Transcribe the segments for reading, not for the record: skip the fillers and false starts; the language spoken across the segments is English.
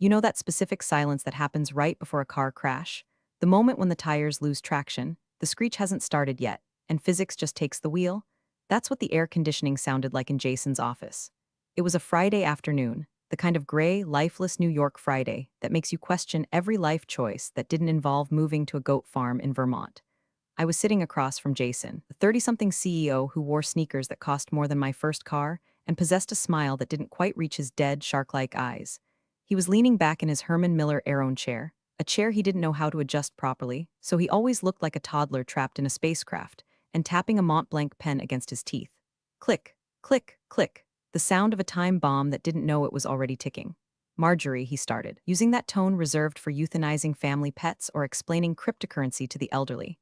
You know that specific silence that happens right before a car crash? The moment when the tires lose traction, the screech hasn't started yet, and physics just takes the wheel? That's what the air conditioning sounded like in Jason's office. It was a Friday afternoon, the kind of gray, lifeless New York Friday that makes you question every life choice that didn't involve moving to a goat farm in Vermont. I was sitting across from Jason, the 30-something CEO who wore sneakers that cost more than my first car and possessed a smile that didn't quite reach his dead, shark-like eyes. He was leaning back in his Herman Miller Aeron chair, a chair he didn't know how to adjust properly, so he always looked like a toddler trapped in a spacecraft, and tapping a Mont Blanc pen against his teeth. Click, click, click, the sound of a time bomb that didn't know it was already ticking. Marjorie, he started, using that tone reserved for euthanizing family pets or explaining cryptocurrency to the elderly.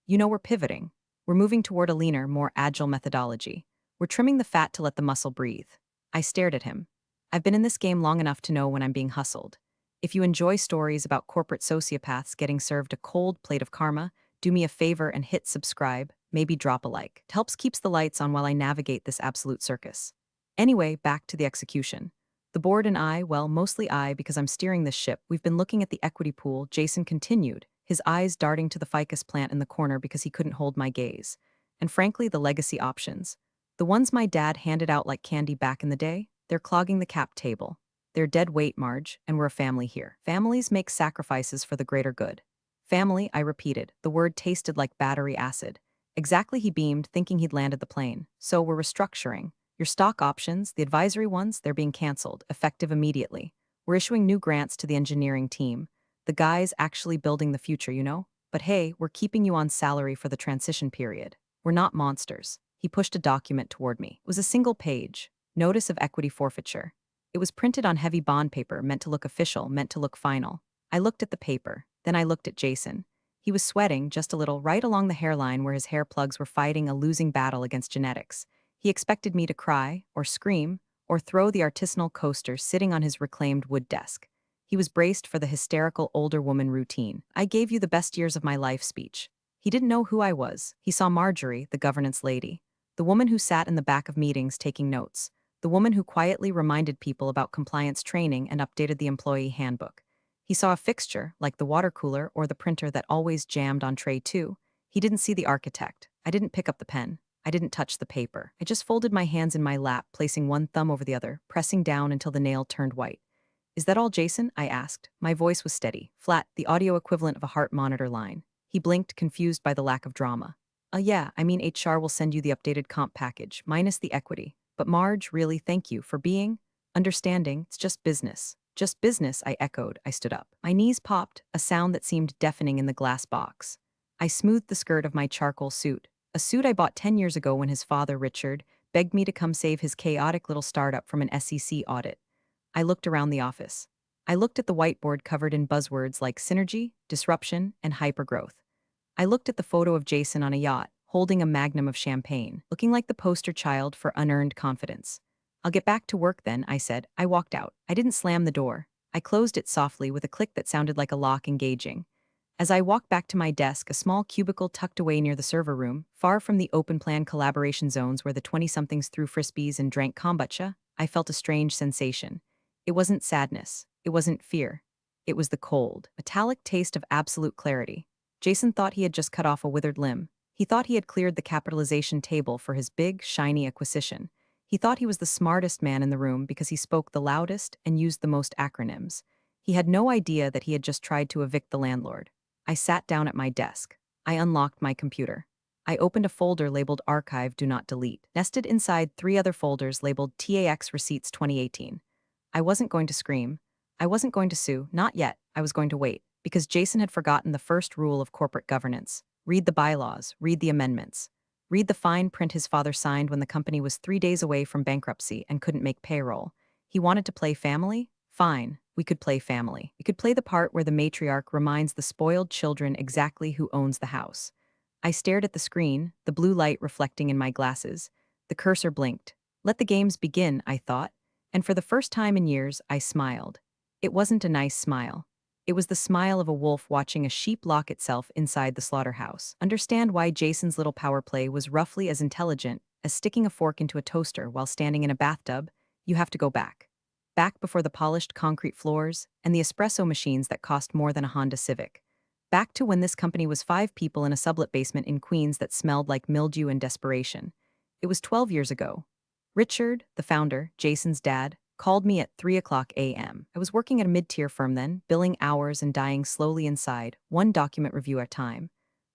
You know, we're pivoting. We're moving toward a leaner, more agile methodology. We're trimming the fat to let the muscle breathe. I stared at him. I've been in this game long enough to know when I'm being hustled. If you enjoy stories about corporate sociopaths getting served a cold plate of karma, do me a favor and hit subscribe, maybe drop a like. It helps keeps the lights on while I navigate this absolute circus. Anyway, back to the execution. The board and I, well, mostly I because I'm steering this ship, we've been looking at the equity pool, Jason continued, his eyes darting to the ficus plant in the corner because he couldn't hold my gaze. And frankly, the legacy options. The ones my dad handed out like candy back in the day, they're clogging the cap table. They're dead weight, Marge, and we're a family here. Families make sacrifices for the greater good. Family, I repeated. The word tasted like battery acid. Exactly, he beamed, thinking he'd landed the plane. So we're restructuring. Your stock options, the advisory ones, they're being canceled, effective immediately. We're issuing new grants to the engineering team. The guys actually building the future, you know? But hey, we're keeping you on salary for the transition period. We're not monsters. He pushed a document toward me. It was a single page. Notice of equity forfeiture. It was printed on heavy bond paper, meant to look official, meant to look final. I looked at the paper. Then I looked at Jason. He was sweating, just a little, right along the hairline where his hair plugs were fighting a losing battle against genetics. He expected me to cry, or scream, or throw the artisanal coaster sitting on his reclaimed wood desk. He was braced for the hysterical older woman routine. I gave you the best years of my life speech. He didn't know who I was. He saw Marjorie, the governance lady, the woman who sat in the back of meetings taking notes, the woman who quietly reminded people about compliance training and updated the employee handbook. He saw a fixture, like the water cooler or the printer that always jammed on tray 2. He didn't see the architect. I didn't pick up the pen. I didn't touch the paper. I just folded my hands in my lap, placing one thumb over the other, pressing down until the nail turned white. Is that all, Jason? I asked. My voice was steady, flat, the audio equivalent of a heart monitor line. He blinked, confused by the lack of drama. Yeah, I mean HR will send you the updated comp package, minus the equity. But Marge, really, thank you for being understanding. It's just business. Just business, I echoed. I stood up. My knees popped, a sound that seemed deafening in the glass box. I smoothed the skirt of my charcoal suit, a suit I bought 10 years ago when his father, Richard, begged me to come save his chaotic little startup from an SEC audit. I looked around the office. I looked at the whiteboard covered in buzzwords like synergy, disruption, and hypergrowth. I looked at the photo of Jason on a yacht, holding a magnum of champagne, looking like the poster child for unearned confidence. I'll get back to work then, I said. I walked out. I didn't slam the door. I closed it softly with a click that sounded like a lock engaging. As I walked back to my desk, a small cubicle tucked away near the server room, far from the open-plan collaboration zones where the 20-somethings threw frisbees and drank kombucha, I felt a strange sensation. It wasn't sadness. It wasn't fear. It was the cold, metallic taste of absolute clarity. Jason thought he had just cut off a withered limb. He thought he had cleared the capitalization table for his big, shiny acquisition. He thought he was the smartest man in the room because he spoke the loudest and used the most acronyms. He had no idea that he had just tried to evict the landlord. I sat down at my desk. I unlocked my computer. I opened a folder labeled Archive Do Not Delete, nested inside 3 other folders labeled TAX Receipts 2018. I wasn't going to scream. I wasn't going to sue, not yet. I was going to wait, because Jason had forgotten the first rule of corporate governance. Read the bylaws, read the amendments. Read the fine print his father signed when the company was 3 days away from bankruptcy and couldn't make payroll. He wanted to play family? Fine, we could play family. We could play the part where the matriarch reminds the spoiled children exactly who owns the house. I stared at the screen, the blue light reflecting in my glasses. The cursor blinked. Let the games begin, I thought. And for the first time in years, I smiled. It wasn't a nice smile. It was the smile of a wolf watching a sheep lock itself inside the slaughterhouse. Understand why Jason's little power play was roughly as intelligent as sticking a fork into a toaster while standing in a bathtub? You have to go back. back before the polished concrete floors and the espresso machines that cost more than a Honda Civic. Back to when this company was 5 people in a sublet basement in Queens that smelled like mildew and desperation. It was 12 years ago. Richard, the founder, Jason's dad, called me at 3 o'clock a.m. I was working at a mid-tier firm then, billing hours and dying slowly inside, one document review at a time.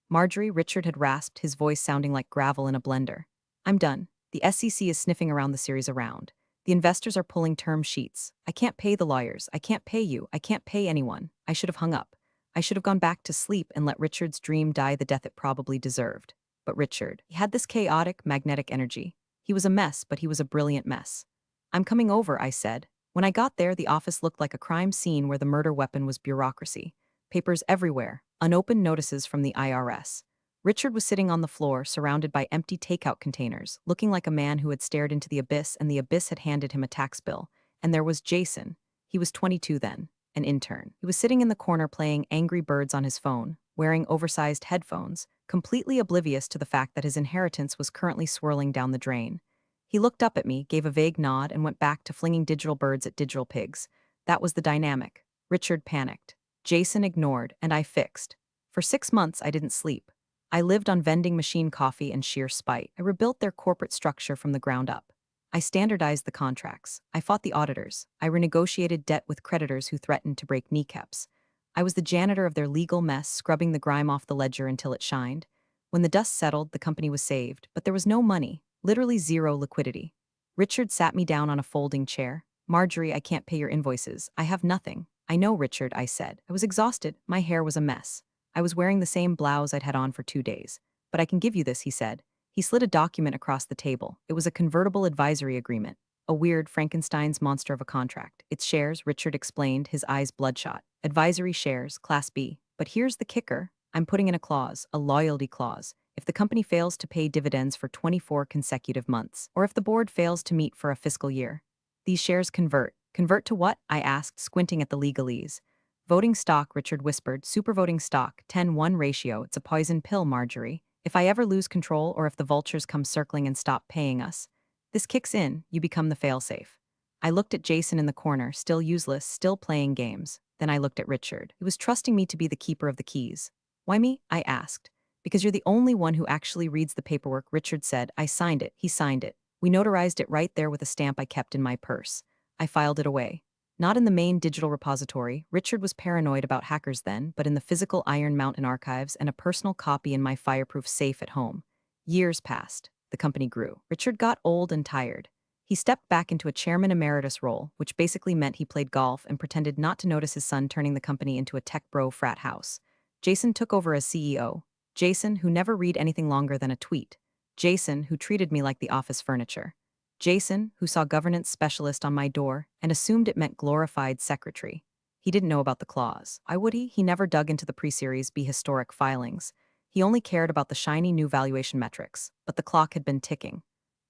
Marjorie, Richard had rasped, his voice sounding like gravel in a blender. I'm done. The SEC is sniffing around the series around. The investors are pulling term sheets. I can't pay the lawyers. I can't pay you. I can't pay anyone. I should have hung up. I should have gone back to sleep and let Richard's dream die the death it probably deserved. But Richard, he had this chaotic, magnetic energy. He was a mess, but he was a brilliant mess. I'm coming over, I said. When I got there, the office looked like a crime scene where the murder weapon was bureaucracy. Papers everywhere, unopened notices from the IRS. Richard was sitting on the floor, surrounded by empty takeout containers, looking like a man who had stared into the abyss and the abyss had handed him a tax bill. And there was Jason. He was 22 then, an intern. He was sitting in the corner playing Angry Birds on his phone, wearing oversized headphones, completely oblivious to the fact that his inheritance was currently swirling down the drain. He looked up at me, gave a vague nod, and went back to flinging digital birds at digital pigs. That was the dynamic. Richard panicked. Jason ignored, and I fixed. For 6 months, I didn't sleep. I lived on vending machine coffee and sheer spite. I rebuilt their corporate structure from the ground up. I standardized the contracts. I fought the auditors. I renegotiated debt with creditors who threatened to break kneecaps. I was the janitor of their legal mess, scrubbing the grime off the ledger until it shined. When the dust settled, the company was saved, but there was no money, literally zero liquidity. Richard sat me down on a folding chair. Marjorie, I can't pay your invoices. I have nothing. I know, Richard, I said. I was exhausted. My hair was a mess. I was wearing the same blouse I'd had on for 2 days. But I can give you this, he said. He slid a document across the table. It was a convertible advisory agreement. A weird Frankenstein's monster of a contract. Its shares, Richard explained, his eyes bloodshot. Advisory shares, Class B. But here's the kicker. I'm putting in a clause, a loyalty clause. If the company fails to pay dividends for 24 consecutive months, or if the board fails to meet for a fiscal year, these shares convert. Convert to what? I asked, squinting at the legalese. Voting stock, Richard whispered. Supervoting stock, 10-1 ratio. It's a poison pill, Marjorie. If I ever lose control or if the vultures come circling and stop paying us, this kicks in, you become the failsafe. I looked at Jason in the corner, still useless, still playing games. Then I looked at Richard. He was trusting me to be the keeper of the keys. Why me? I asked. Because you're the only one who actually reads the paperwork, Richard said. I signed it. He signed it. We notarized it right there with a stamp I kept in my purse. I filed it away. Not in the main digital repository. Richard was paranoid about hackers then, but in the physical Iron Mountain archives and a personal copy in my fireproof safe at home. Years passed. The company grew. Richard got old and tired. He stepped back into a chairman emeritus role, which basically meant he played golf and pretended not to notice his son turning the company into a tech bro frat house. Jason took over as CEO. Jason, who never read anything longer than a tweet. Jason, who treated me like the office furniture. Jason, who saw governance specialist on my door and assumed it meant glorified secretary. He didn't know about the clause. Why would he? He never dug into the pre-series B historic filings. He only cared about the shiny new valuation metrics, but the clock had been ticking.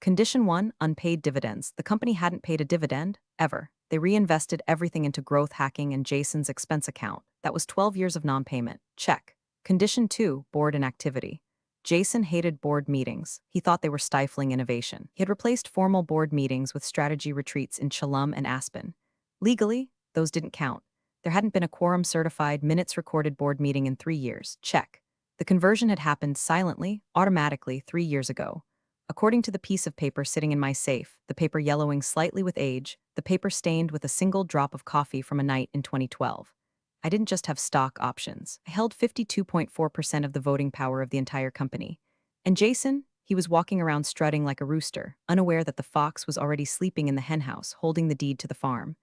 Condition 1, unpaid dividends. The company hadn't paid a dividend, ever. They reinvested everything into growth hacking and Jason's expense account. That was 12 years of non-payment. Check. Condition 2, board inactivity. Jason hated board meetings. He thought they were stifling innovation. He had replaced formal board meetings with strategy retreats in Chelum and Aspen. Legally, those didn't count. There hadn't been a quorum-certified, minutes-recorded board meeting in 3 years. Check. The conversion had happened silently, automatically, 3 years ago. According to the piece of paper sitting in my safe, the paper yellowing slightly with age, the paper stained with a single drop of coffee from a night in 2012. I didn't just have stock options. I held 52.4% of the voting power of the entire company. And Jason, he was walking around strutting like a rooster, unaware that the fox was already sleeping in the henhouse, holding the deed to the farm.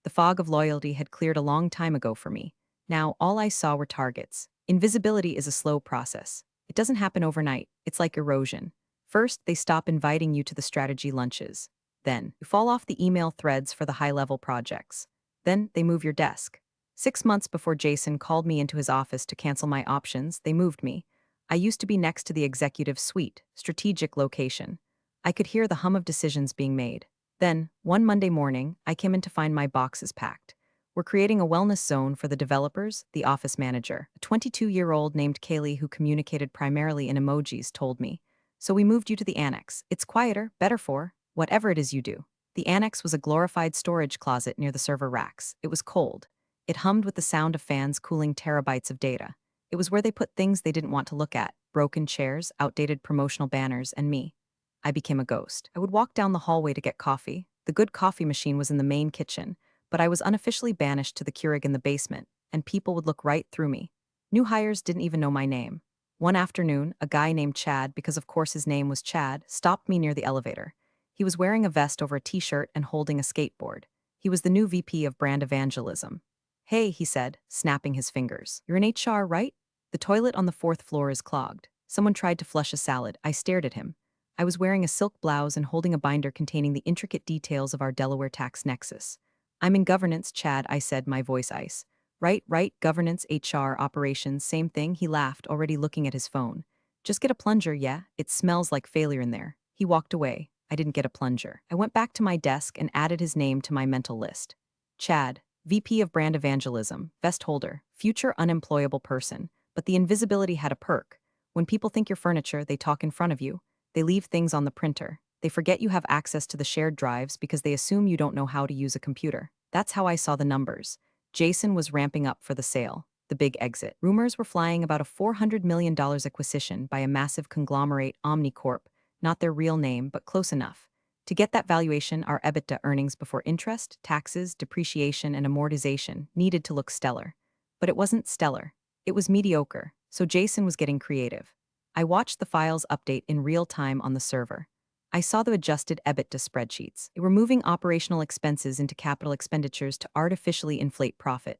The fog of loyalty had cleared a long time ago for me. Now, all I saw were targets. Invisibility is a slow process. It doesn't happen overnight. It's like erosion. First, they stop inviting you to the strategy lunches. Then, you fall off the email threads for the high-level projects. Then, they move your desk. 6 months before Jason called me into his office to cancel my options, they moved me. I used to be next to the executive suite, strategic location. I could hear the hum of decisions being made. Then, one Monday morning, I came in to find my boxes packed. We're creating a wellness zone for the developers, the office manager. A 22-year-old named Kaylee who communicated primarily in emojis told me. So we moved you to the annex. It's quieter, better for whatever it is you do. The annex was a glorified storage closet near the server racks. It was cold. It hummed with the sound of fans cooling terabytes of data. It was where they put things they didn't want to look at: broken chairs, outdated promotional banners, and me. I became a ghost. I would walk down the hallway to get coffee. The good coffee machine was in the main kitchen, but I was unofficially banished to the Keurig in the basement, and people would look right through me. New hires didn't even know my name. One afternoon, a guy named Chad, because of course his name was Chad, stopped me near the elevator. He was wearing a vest over a t-shirt and holding a skateboard. He was the new VP of brand evangelism. "Hey," he said, snapping his fingers. "You're in HR, right? The toilet on the fourth floor is clogged. Someone tried to flush a salad." I stared at him. I was wearing a silk blouse and holding a binder containing the intricate details of our Delaware tax nexus. "I'm in governance, Chad," I said, my voice ice. Right, governance, HR, operations, same thing," he laughed, already looking at his phone. "Just get a plunger, yeah? It smells like failure in there." He walked away. I didn't get a plunger. I went back to my desk and added his name to my mental list. Chad, VP of Brand Evangelism, vest holder, future unemployable person. But the invisibility had a perk. When people think you're furniture, they talk in front of you. They leave things on the printer. They forget you have access to the shared drives because they assume you don't know how to use a computer. That's how I saw the numbers. Jason was ramping up for the sale, the big exit. Rumors were flying about a $400 million acquisition by a massive conglomerate, Omnicorp, not their real name, but close enough. To get that valuation, our EBITDA, earnings before interest, taxes, depreciation, and amortization, needed to look stellar. But it wasn't stellar. It was mediocre, so Jason was getting creative. I watched the files update in real time on the server. I saw the adjusted EBITDA spreadsheets. They were moving operational expenses into capital expenditures to artificially inflate profit.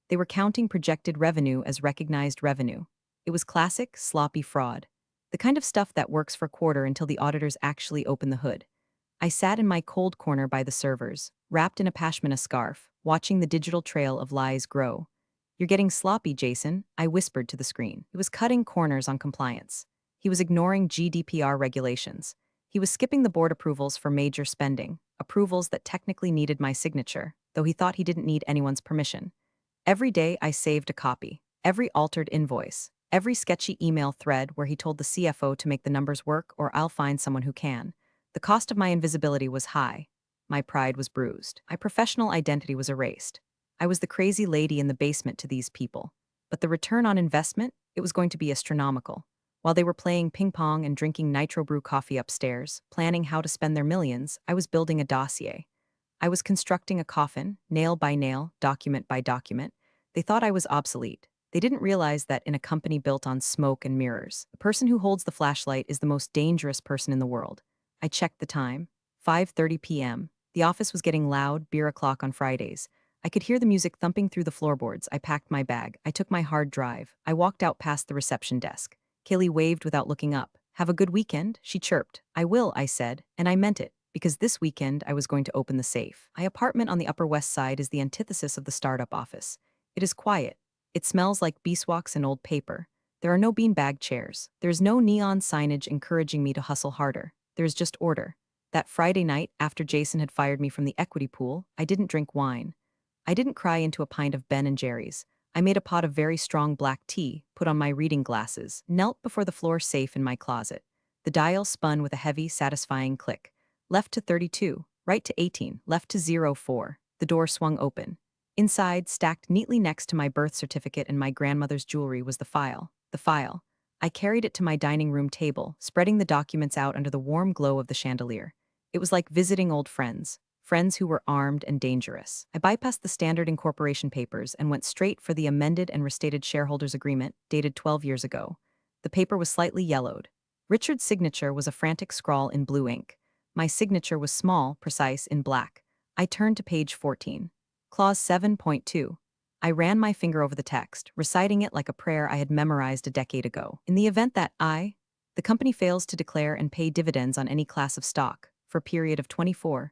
They were counting projected revenue as recognized revenue. It was classic, sloppy fraud. The kind of stuff that works for a quarter until the auditors actually open the hood. I sat in my cold corner by the servers, wrapped in a pashmina scarf, watching the digital trail of lies grow. "You're getting sloppy, Jason," I whispered to the screen. He was cutting corners on compliance. He was ignoring GDPR regulations. He was skipping the board approvals for major spending, approvals that technically needed my signature, though he thought he didn't need anyone's permission. Every day I saved a copy, every altered invoice, every sketchy email thread where he told the CFO to make the numbers work or I'll find someone who can. The cost of my invisibility was high. My pride was bruised. My professional identity was erased. I was the crazy lady in the basement to these people. But the return on investment, it was going to be astronomical. While they were playing ping pong and drinking nitro brew coffee upstairs, planning how to spend their millions, I was building a dossier. I was constructing a coffin, nail by nail, document by document. They thought I was obsolete. They didn't realize that in a company built on smoke and mirrors, the person who holds the flashlight is the most dangerous person in the world. I checked the time. 5:30 p.m. The office was getting loud, beer o'clock on Fridays. I could hear the music thumping through the floorboards. I packed my bag. I took my hard drive. I walked out past the reception desk. Kaylee waved without looking up. "Have a good weekend," she chirped. "I will," I said, and I meant it, because this weekend I was going to open the safe. My apartment on the Upper West Side is the antithesis of the startup office. It is quiet. It smells like beeswax and old paper. There are no beanbag chairs. There is no neon signage encouraging me to hustle harder. There is just order. That Friday night, after Jason had fired me from the equity pool, I didn't drink wine. I didn't cry into a pint of Ben& Jerry's. I made a pot of very strong black tea, put on my reading glasses, knelt before the floor safe in my closet. The dial spun with a heavy, satisfying click. Left to 32, right to 18, left to 04. The door swung open. Inside, stacked neatly next to my birth certificate and my grandmother's jewelry, was the file. The file. I carried it to my dining room table, spreading the documents out under the warm glow of the chandelier. It was like visiting old friends. Friends who were armed and dangerous. I bypassed the standard incorporation papers and went straight for the amended and restated shareholders agreement, dated 12 years ago. The paper was slightly yellowed. Richard's signature was a frantic scrawl in blue ink. My signature was small, precise, in black. I turned to page 14. Clause 7.2. I ran my finger over the text, reciting it like a prayer I had memorized a decade ago. In the event that the company fails to declare and pay dividends on any class of stock, for a period of 24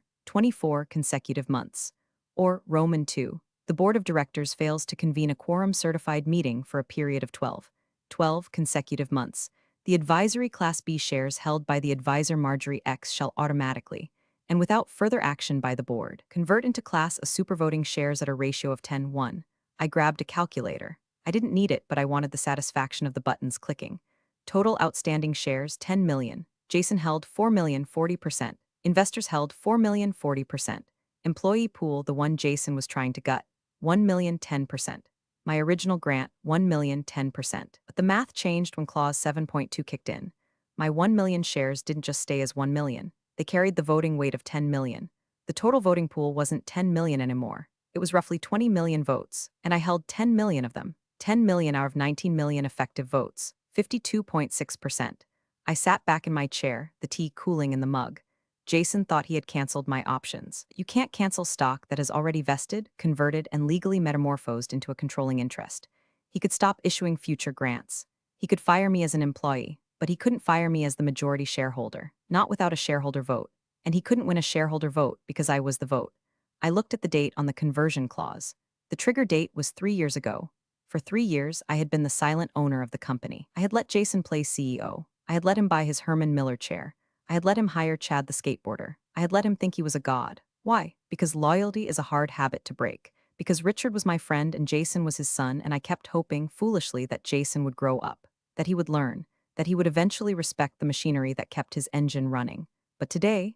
consecutive months. Or, Roman 2, the board of directors fails to convene a quorum-certified meeting for a period of 12 consecutive months. The advisory Class B shares held by the advisor Marjorie X shall automatically, and without further action by the board, convert into Class A supervoting shares at a ratio of 10:1. I grabbed a calculator. I didn't need it, but I wanted the satisfaction of the buttons clicking. Total outstanding shares, 10 million. Jason held 4,040%. Investors held 4,040%. Employee pool, the one Jason was trying to gut, 1,010%. My original grant, 1,010%. But the math changed when Clause 7.2 kicked in. My 1 million shares didn't just stay as 1 million. They carried the voting weight of 10 million. The total voting pool wasn't 10 million anymore. It was roughly 20 million votes, and I held 10 million of them. 10 million out of 19 million effective votes, 52.6%. I sat back in my chair, the tea cooling in the mug. Jason thought he had canceled my options. You can't cancel stock that has already vested, converted, and legally metamorphosed into a controlling interest. He could stop issuing future grants. He could fire me as an employee, but he couldn't fire me as the majority shareholder, not without a shareholder vote. And he couldn't win a shareholder vote because I was the vote. I looked at the date on the conversion clause. The trigger date was 3 years ago. For 3 years, I had been the silent owner of the company. I had let Jason play CEO. I had let him buy his Herman Miller chair. I had let him hire Chad the skateboarder. I had let him think he was a god. Why? Because loyalty is a hard habit to break. Because Richard was my friend and Jason was his son, and I kept hoping, foolishly, that Jason would grow up, that he would learn, that he would eventually respect the machinery that kept his engine running. But today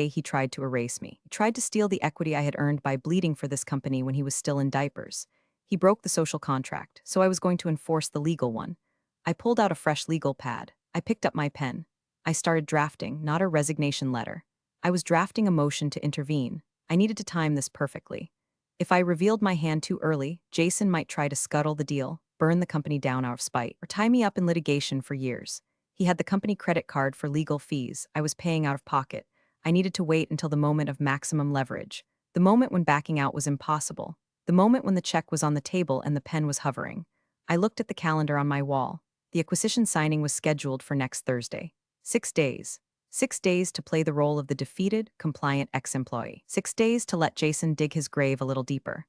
he tried to erase me. He tried to steal the equity I had earned by bleeding for this company when he was still in diapers. He broke the social contract, so I was going to enforce the legal one. I pulled out a fresh legal pad. I picked up my pen. I started drafting, not a resignation letter. I was drafting a motion to intervene. I needed to time this perfectly. If I revealed my hand too early, Jason might try to scuttle the deal, burn the company down out of spite, or tie me up in litigation for years. He had the company credit card for legal fees I was paying out of pocket. I needed to wait until the moment of maximum leverage. The moment when backing out was impossible. The moment when the check was on the table and the pen was hovering. I looked at the calendar on my wall. The acquisition signing was scheduled for next Thursday. 6 days. 6 days to play the role of the defeated, compliant ex-employee. 6 days to let Jason dig his grave a little deeper.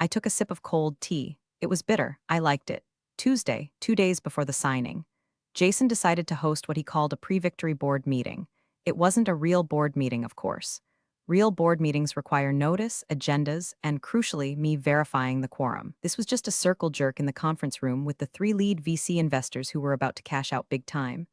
I took a sip of cold tea. It was bitter. I liked it. Tuesday, 2 days before the signing. Jason decided to host what he called a pre-victory board meeting. It wasn't a real board meeting, of course. Real board meetings require notice, agendas, and, crucially, me verifying the quorum. This was just a circle jerk in the conference room with the 3 lead VC investors who were about to cash out big time.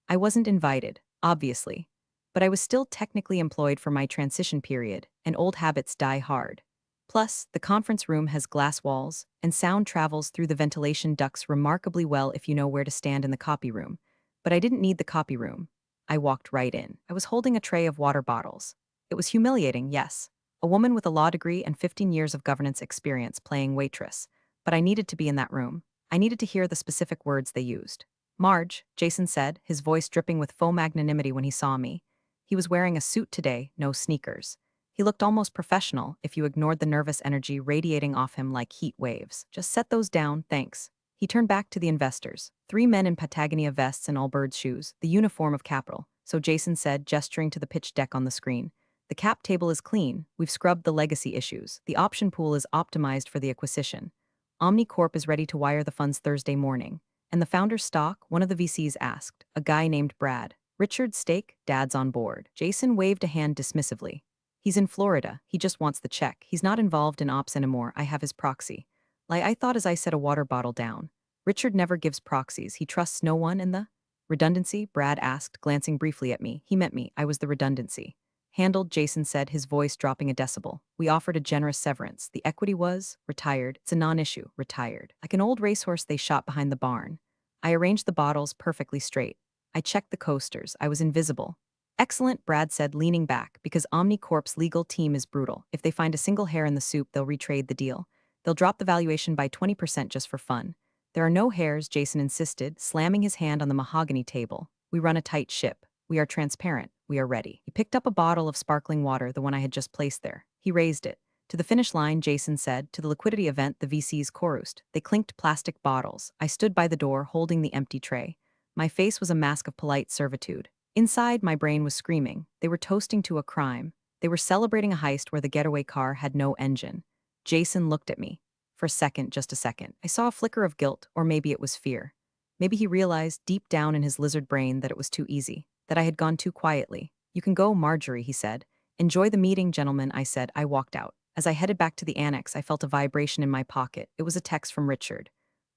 I wasn't invited, obviously, but I was still technically employed for my transition period, and old habits die hard. Plus, the conference room has glass walls, and sound travels through the ventilation ducts remarkably well if you know where to stand in the copy room. But I didn't need the copy room. I walked right in. I was holding a tray of water bottles. It was humiliating, yes. A woman with a law degree and 15 years of governance experience playing waitress. But I needed to be in that room. I needed to hear the specific words they used. "Marge," Jason said, his voice dripping with faux magnanimity when he saw me. He was wearing a suit today, no sneakers. He looked almost professional if you ignored the nervous energy radiating off him like heat waves. "Just set those down, thanks." He turned back to the investors. 3 men in Patagonia vests and all-bird shoes, the uniform of capital. So Jason said, gesturing to the pitch deck on the screen. "The cap table is clean. We've scrubbed the legacy issues. The option pool is optimized for the acquisition. Omnicorp is ready to wire the funds Thursday morning. And the founder's stock?" one of the VCs asked, a guy named Brad. "Richard's stake? Dad's on board." Jason waved a hand dismissively. "He's in Florida. He just wants the check. He's not involved in ops anymore. I have his proxy." I thought as I set a water bottle down. "Richard never gives proxies. He trusts no one in the—" "Redundancy?" Brad asked, glancing briefly at me. He meant me. I was the redundancy. "Handled," Jason said, his voice dropping a decibel. "We offered a generous severance. The equity was retired. It's a non-issue. Retired. Like an old racehorse they shot behind the barn." I arranged the bottles perfectly straight. I checked the coasters. I was invisible. "Excellent," Brad said, leaning back, "because Omnicorp's legal team is brutal. If they find a single hair in the soup, they'll retrade the deal. They'll drop the valuation by 20% just for fun." "There are no hairs," Jason insisted, slamming his hand on the mahogany table. "We run a tight ship. We are transparent. We are ready." He picked up a bottle of sparkling water, the one I had just placed there. He raised it. "To the finish line," Jason said, "to the liquidity event the VCs chorused." They clinked plastic bottles. I stood by the door, holding the empty tray. My face was a mask of polite servitude. Inside, my brain was screaming. They were toasting to a crime. They were celebrating a heist where the getaway car had no engine. Jason looked at me. For a second, just a second, I saw a flicker of guilt, or maybe it was fear. Maybe he realized, deep down in his lizard brain, that it was too easy, that I had gone too quietly. "You can go, Marjorie," he said. "Enjoy the meeting, gentlemen," I said. I walked out. As I headed back to the annex, I felt a vibration in my pocket. It was a text from Richard.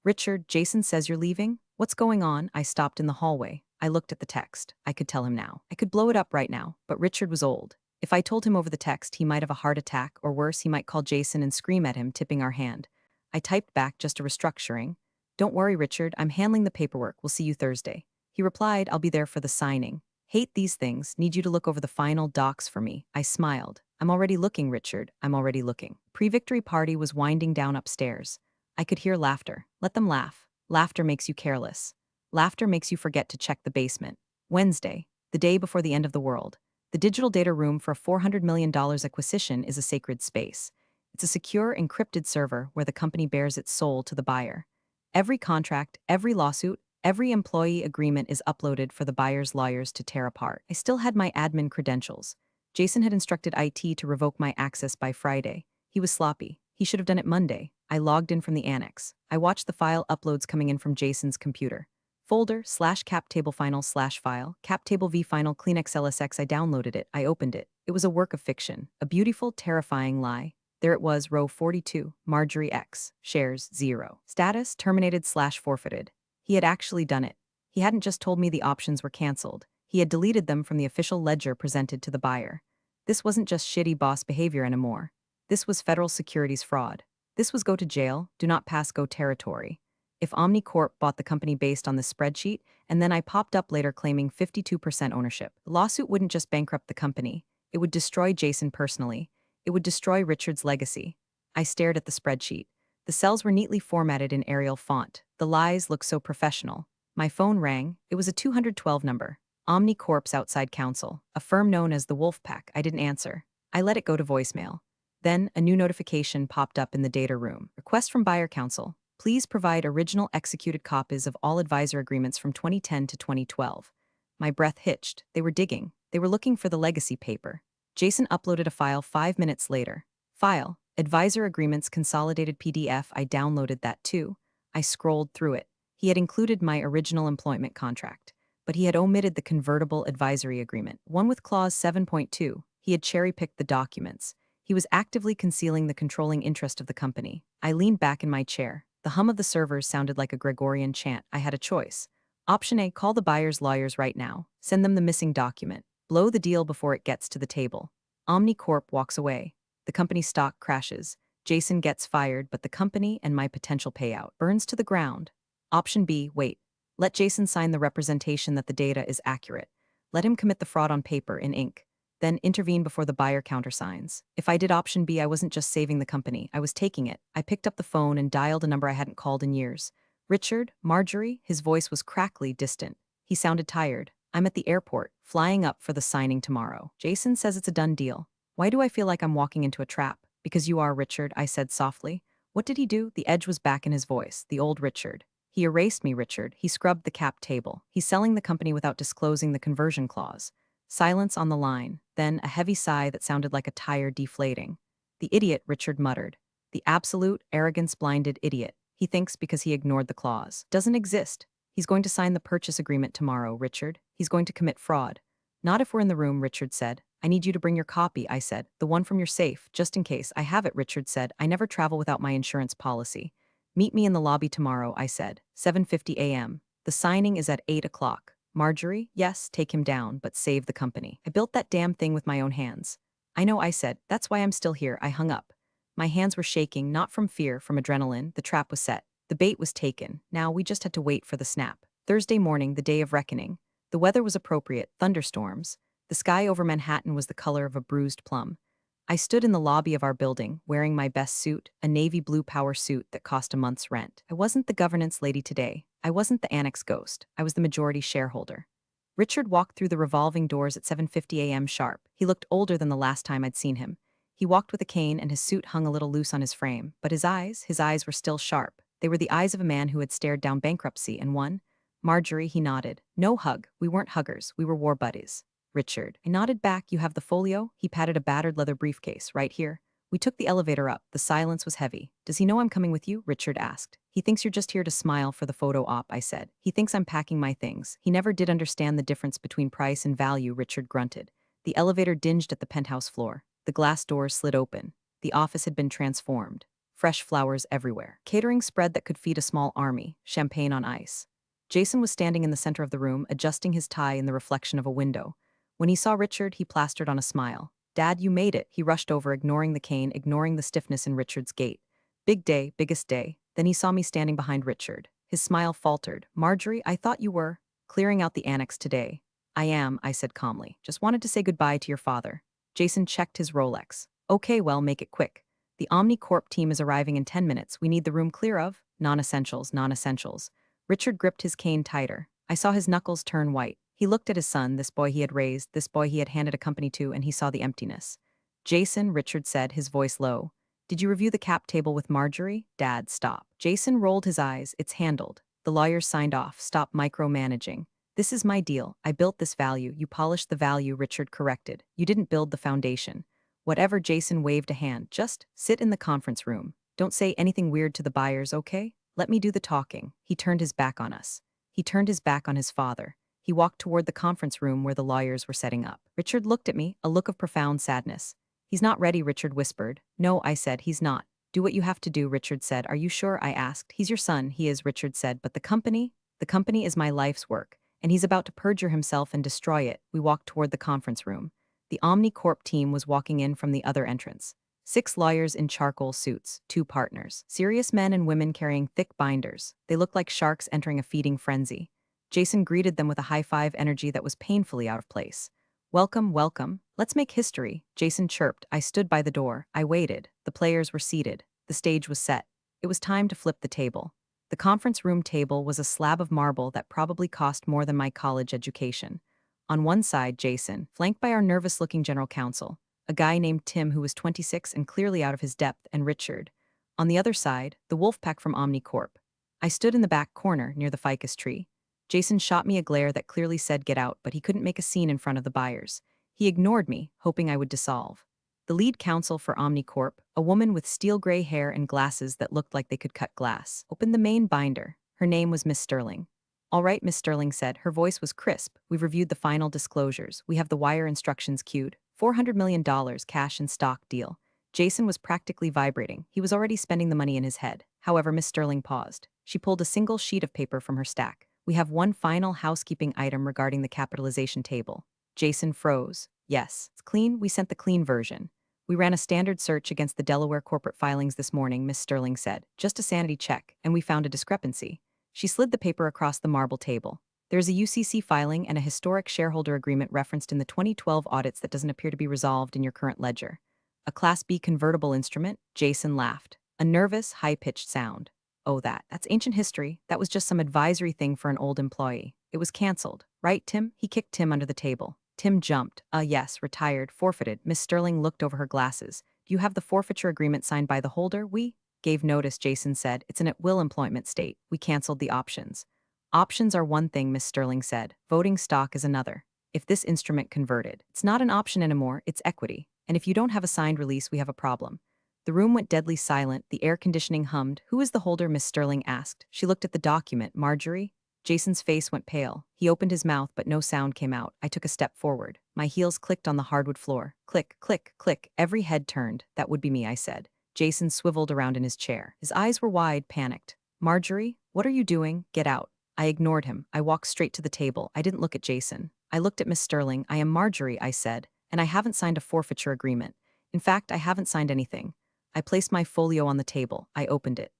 "Richard, Jason says you're leaving? What's going on?" I stopped in the hallway. I looked at the text. I could tell him now. I could blow it up right now, but Richard was old. If I told him over the text, he might have a heart attack, or worse, he might call Jason and scream at him, tipping our hand. I typed back just a restructuring. Don't worry, Richard, I'm handling the paperwork. We'll see you Thursday. He replied, I'll be there for the signing. Hate these things. Need you to look over the final docs for me. I smiled. I'm already looking, Richard. I'm already looking. Pre-victory party was winding down upstairs. I could hear laughter. Let them laugh. Laughter makes you careless. Laughter makes you forget to check the basement. Wednesday, the day before the end of the world. The digital data room for a $400 million acquisition is a sacred space. It's a secure, encrypted server where the company bears its soul to the buyer. Every contract, every lawsuit, every employee agreement is uploaded for the buyer's lawyers to tear apart. I still had my admin credentials. Jason had instructed IT to revoke my access by Friday. He was sloppy. He should have done it Monday. I logged in from the annex. I watched the file uploads coming in from Jason's computer. Folder /cap table final /file, cap table v final clean XLSX. I downloaded it. I opened it. It was a work of fiction. A beautiful, terrifying lie. There it was, row 42, Marjorie X, shares 0. Status terminated /forfeited. He had actually done it. He hadn't just told me the options were canceled. He had deleted them from the official ledger presented to the buyer. This wasn't just shitty boss behavior anymore. This was federal securities fraud. This was go to jail, do not pass go territory. If OmniCorp bought the company based on this spreadsheet, and then I popped up later claiming 52% ownership, the lawsuit wouldn't just bankrupt the company. It would destroy Jason personally. It would destroy Richard's legacy. I stared at the spreadsheet. The cells were neatly formatted in Arial font. The lies looked so professional. My phone rang. It was a 212 number. OmniCorp's outside counsel, a firm known as the Wolfpack. I didn't answer. I let it go to voicemail. Then, a new notification popped up in the data room. Request from buyer counsel. Please provide original executed copies of all advisor agreements from 2010 to 2012. My breath hitched. They were digging. They were looking for the legacy paper. Jason uploaded a file 5 minutes later. File, advisor agreements consolidated PDF. I downloaded that too. I scrolled through it. He had included my original employment contract, but he had omitted the convertible advisory agreement, one with clause 7.2. He had cherry-picked the documents. He was actively concealing the controlling interest of the company. I leaned back in my chair. The hum of the servers sounded like a Gregorian chant. I had a choice. Option A, call the buyer's lawyers right now. Send them the missing document. Blow the deal before it gets to the table. OmniCorp walks away. The company's stock crashes. Jason gets fired, but the company and my potential payout burns to the ground. Option B, wait. Let Jason sign the representation that the data is accurate. Let him commit the fraud on paper in ink. Then intervene before the buyer countersigns. If I did option B, I wasn't just saving the company, I was taking it. I picked up the phone and dialed a number I hadn't called in years. Richard? Marjorie? His voice was crackly, distant. He sounded tired. I'm at the airport, flying up for the signing tomorrow. Jason says it's a done deal. Why do I feel like I'm walking into a trap? Because you are, Richard, I said softly. What did he do? The edge was back in his voice, the old Richard. He erased me, Richard. He scrubbed the cap table. He's selling the company without disclosing the conversion clause. Silence on the line, then a heavy sigh that sounded like a tire deflating. The idiot, Richard muttered. The absolute, arrogance-blinded idiot. He thinks because he ignored the clause. Doesn't exist. He's going to sign the purchase agreement tomorrow, Richard. He's going to commit fraud. Not if we're in the room, Richard said. I need you to bring your copy, I said. The one from your safe, just in case. I have it, Richard said. I never travel without my insurance policy. Meet me in the lobby tomorrow, I said. 7:50 a.m. The signing is at 8 o'clock. Marjorie, yes, take him down, but save the company. I built that damn thing with my own hands. I know, I said. That's why I'm still here. I hung up. My hands were shaking, not from fear, from adrenaline. The trap was set. The bait was taken. Now we just had to wait for the snap. Thursday morning, the day of reckoning. The weather was appropriate, thunderstorms. The sky over Manhattan was the color of a bruised plum. I stood in the lobby of our building, wearing my best suit, a navy blue power suit that cost a month's rent. I wasn't the governance lady today. I wasn't the annex ghost. I was the majority shareholder. Richard walked through the revolving doors at 7:50 a.m. sharp. He looked older than the last time I'd seen him. He walked with a cane and his suit hung a little loose on his frame, but his eyes were still sharp. They were the eyes of a man who had stared down bankruptcy and won. Marjorie, he nodded. No hug. We weren't huggers. We were war buddies. Richard. I nodded back. You have the folio? He patted a battered leather briefcase. Right here. We took the elevator up. The silence was heavy. Does he know I'm coming with you? Richard asked. He thinks you're just here to smile for the photo op, I said. He thinks I'm packing my things. He never did understand the difference between price and value, Richard grunted. The elevator dinged at the penthouse floor. The glass doors slid open. The office had been transformed. Fresh flowers everywhere. Catering spread that could feed a small army. Champagne on ice. Jason was standing in the center of the room, adjusting his tie in the reflection of a window. When he saw Richard, he plastered on a smile. "Dad, you made it." He rushed over, ignoring the cane, ignoring the stiffness in Richard's gait. "Big day, biggest day." Then he saw me standing behind Richard. His smile faltered. "Marjorie, I thought you were clearing out the annex today." "I am," I said calmly. "Just wanted to say goodbye to your father." Jason checked his Rolex. "Okay, well, make it quick. The OmniCorp team is arriving in 10 minutes. We need the room clear of non-essentials, non-essentials." Richard gripped his cane tighter. I saw his knuckles turn white. He looked at his son, this boy he had raised, this boy he had handed a company to, and he saw the emptiness. "Jason," Richard said, his voice low. "Did you review the cap table with Marjorie?" "Dad, stop." Jason rolled his eyes. "It's handled. The lawyers signed off. Stop micromanaging. This is my deal. I built this value. You polished the value," Richard corrected. "You didn't build the foundation." Whatever, Jason waved a hand. "Just sit in the conference room. Don't say anything weird to the buyers, okay? Let me do the talking." He turned his back on us. He turned his back on his father. He walked toward the conference room where the lawyers were setting up. Richard looked at me, a look of profound sadness. "He's not ready," Richard whispered. "No," I said, "he's not." "Do what you have to do," Richard said. "Are you sure?" I asked. "He's your son." "He is," Richard said. "But the company? The company is my life's work, and he's about to perjure himself and destroy it." We walked toward the conference room. The OmniCorp team was walking in from the other entrance. 6 lawyers in charcoal suits, 2 partners. Serious men and women carrying thick binders. They looked like sharks entering a feeding frenzy. Jason greeted them with a high-five energy that was painfully out of place. "Welcome, welcome. Let's make history," Jason chirped. I stood by the door. I waited. The players were seated. The stage was set. It was time to flip the table. The conference room table was a slab of marble that probably cost more than my college education. On one side, Jason, flanked by our nervous-looking general counsel, a guy named Tim who was 26 and clearly out of his depth, and Richard. On the other side, the wolf pack from OmniCorp. I stood in the back corner, near the ficus tree. Jason shot me a glare that clearly said get out, but he couldn't make a scene in front of the buyers. He ignored me, hoping I would dissolve. The lead counsel for OmniCorp, a woman with steel-gray hair and glasses that looked like they could cut glass, opened the main binder. Her name was Miss Sterling. "All right," Miss Sterling said. Her voice was crisp. "We've reviewed the final disclosures. We have the wire instructions queued. $400 million cash and stock deal." Jason was practically vibrating. He was already spending the money in his head. However, Miss Sterling paused. She pulled a single sheet of paper from her stack. "We have one final housekeeping item regarding the capitalization table." Jason froze. "Yes, it's clean. We sent the clean version. We ran a standard search against the Delaware corporate filings this morning," Miss Sterling said. "Just a sanity check, and we found a discrepancy." She slid the paper across the marble table. "There's a UCC filing and a historic shareholder agreement referenced in the 2012 audits that doesn't appear to be resolved in your current ledger." "A Class B convertible instrument?" Jason laughed. A nervous, high-pitched sound. "Oh, that's ancient history. That was just some advisory thing for an old employee. It was canceled. Right, Tim?" He kicked Tim under the table. Tim jumped. Yes, retired, forfeited." Miss Sterling looked over her glasses. "Do you have the forfeiture agreement signed by the holder?" "We gave notice," Jason said. "It's an at-will employment state. We canceled the options." "Options are one thing," Miss Sterling said. "Voting stock is another. If this instrument converted, it's not an option anymore, it's equity. And if you don't have a signed release, we have a problem." The room went deadly silent. The air conditioning hummed. "Who is the holder?" Miss Sterling asked. She looked at the document. "Marjorie?" Jason's face went pale. He opened his mouth, but no sound came out. I took a step forward. My heels clicked on the hardwood floor. Click, click, click. Every head turned. "That would be me," I said. Jason swiveled around in his chair. His eyes were wide, panicked. "Marjorie, what are you doing? Get out." I ignored him. I walked straight to the table. I didn't look at Jason. I looked at Miss Sterling. "I am Marjorie," I said, "and I haven't signed a forfeiture agreement. In fact, I haven't signed anything." I placed my folio on the table. I opened it.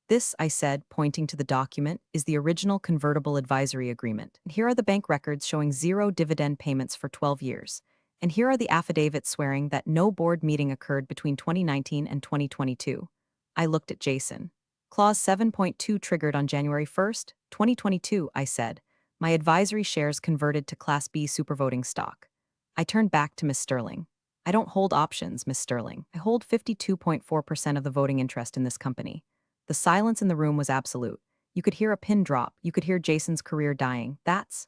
"This," I said, pointing to the document, "is the original convertible advisory agreement. And here are the bank records showing 0 dividend payments for 12 years. And here are the affidavits swearing that no board meeting occurred between 2019 and 2022. I looked at Jason. "Clause 7.2 triggered on January 1st, 2022, I said. "My advisory shares converted to Class B supervoting stock." I turned back to Miss Sterling. "I don't hold options, Miss Sterling. I hold 52.4% of the voting interest in this company." The silence in the room was absolute. You could hear a pin drop. You could hear Jason's career dying. That's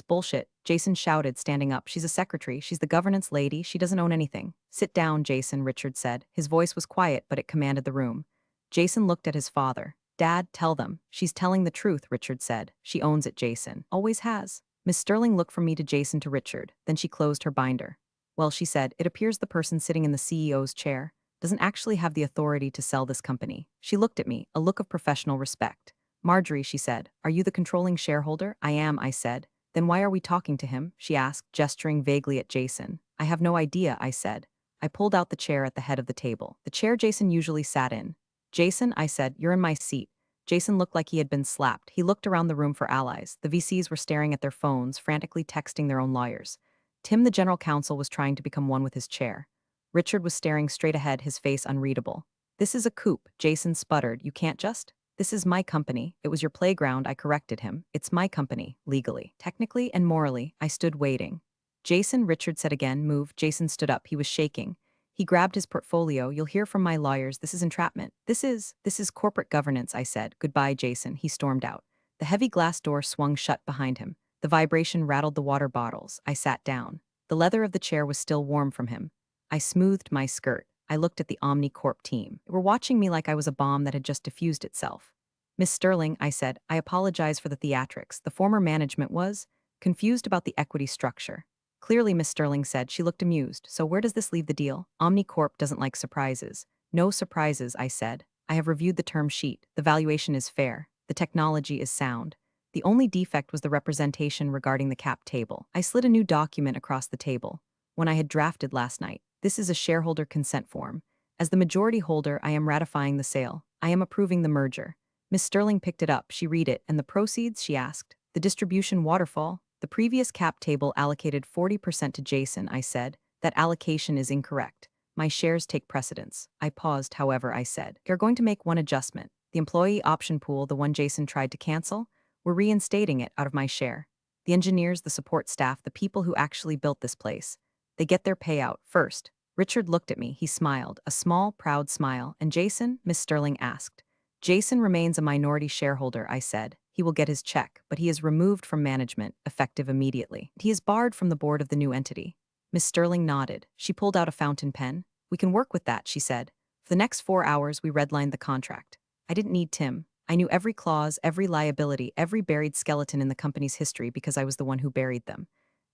bullshit," Jason shouted, standing up. "She's a secretary. She's the governance lady. She doesn't own anything." "Sit down, Jason," Richard said. His voice was quiet, but it commanded the room. Jason looked at his father. "Dad, tell them." "She's telling the truth," Richard said. "She owns it, Jason. Always has." Miss Sterling looked from me to Jason to Richard. Then she closed her binder. "Well," she said, "it appears the person sitting in the CEO's chair doesn't actually have the authority to sell this company." She looked at me, a look of professional respect. Marjorie, she said, are you the controlling shareholder? I am, I said. Then why are we talking to him? She asked, gesturing vaguely at Jason. I have no idea, I said. I pulled out the chair at the head of the table, the chair Jason usually sat in. Jason, I said, you're in my seat. Jason looked like he had been slapped. He looked around the room for allies. The VCs were staring at their phones, frantically texting their own lawyers. Tim, the general counsel, was trying to become one with his chair. Richard was staring straight ahead, his face unreadable. This is a coup, Jason sputtered. You can't just? This is my company. It was your playground, I corrected him. It's my company, legally. Technically and morally, I stood waiting. Jason, Richard said again, move. Jason stood up. He was shaking. He grabbed his portfolio. You'll hear from my lawyers. This is entrapment. This is corporate governance, I said. Goodbye, Jason. He stormed out. The heavy glass door swung shut behind him. The vibration rattled the water bottles. I sat down. The leather of the chair was still warm from him. I smoothed my skirt. I looked at the OmniCorp team. They were watching me like I was a bomb that had just diffused itself. Miss Sterling, I said, I apologize for the theatrics. The former management was confused about the equity structure. Clearly, Miss Sterling said. She looked amused. So where does this leave the deal? OmniCorp doesn't like surprises. No surprises, I said. I have reviewed the term sheet. The valuation is fair. The technology is sound. The only defect was the representation regarding the cap table. I slid a new document across the table. One I had drafted last night. This is a shareholder consent form. As the majority holder, I am ratifying the sale. I am approving the merger. Miss Sterling picked it up. She read it. And the proceeds? She asked. The distribution waterfall? The previous cap table allocated 40% to Jason, I said. That allocation is incorrect. My shares take precedence. I paused, however, I said. You're going to make one adjustment. The employee option pool, the one Jason tried to cancel, we're reinstating it out of my share. The engineers, the support staff, the people who actually built this place. They get their payout first. Richard looked at me. He smiled, a small, proud smile. And Jason? Miss Sterling asked. Jason remains a minority shareholder, I said. He will get his check, but he is removed from management, effective immediately. He is barred from the board of the new entity. Miss Sterling nodded. She pulled out a fountain pen. We can work with that, she said. For the next 4 hours, we redlined the contract. I didn't need Tim. I knew every clause, every liability, every buried skeleton in the company's history because I was the one who buried them.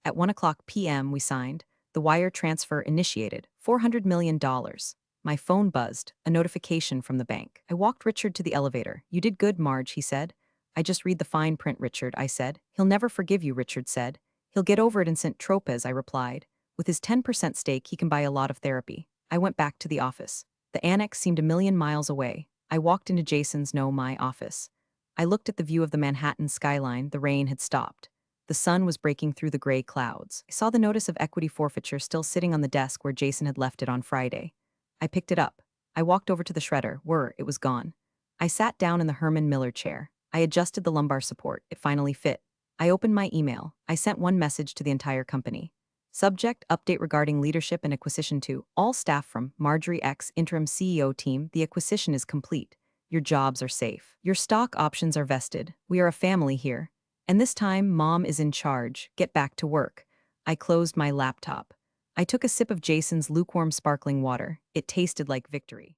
At 1:00 p.m., we signed. The wire transfer initiated. $400 million. My phone buzzed, a notification from the bank. I walked Richard to the elevator. You did good, Marge, he said. I just read the fine print, Richard, I said. He'll never forgive you, Richard said. He'll get over it in St. Tropez, I replied. With his 10% stake, he can buy a lot of therapy. I went back to the office. The annex seemed a million miles away. I walked into Jason's my office. I looked at the view of the Manhattan skyline. The rain had stopped. The sun was breaking through the gray clouds. I saw the notice of equity forfeiture still sitting on the desk where Jason had left it on Friday. I picked it up. I walked over to the shredder. It was gone. I sat down in the Herman Miller chair. I adjusted the lumbar support. It finally fit. I opened my email. I sent one message to the entire company. Subject, update regarding leadership and acquisition to all staff from Marjorie X interim CEO team. The acquisition is complete. Your jobs are safe. Your stock options are vested. We are a family here. And this time, Mom is in charge. Get back to work. I closed my laptop. I took a sip of Jason's lukewarm sparkling water. It tasted like victory.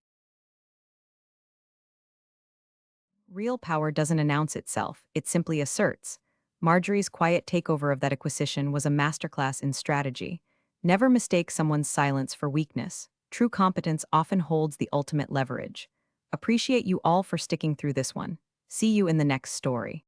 Real power doesn't announce itself, it simply asserts. Marjorie's quiet takeover of that acquisition was a masterclass in strategy. Never mistake someone's silence for weakness. True competence often holds the ultimate leverage. Appreciate you all for sticking through this one. See you in the next story.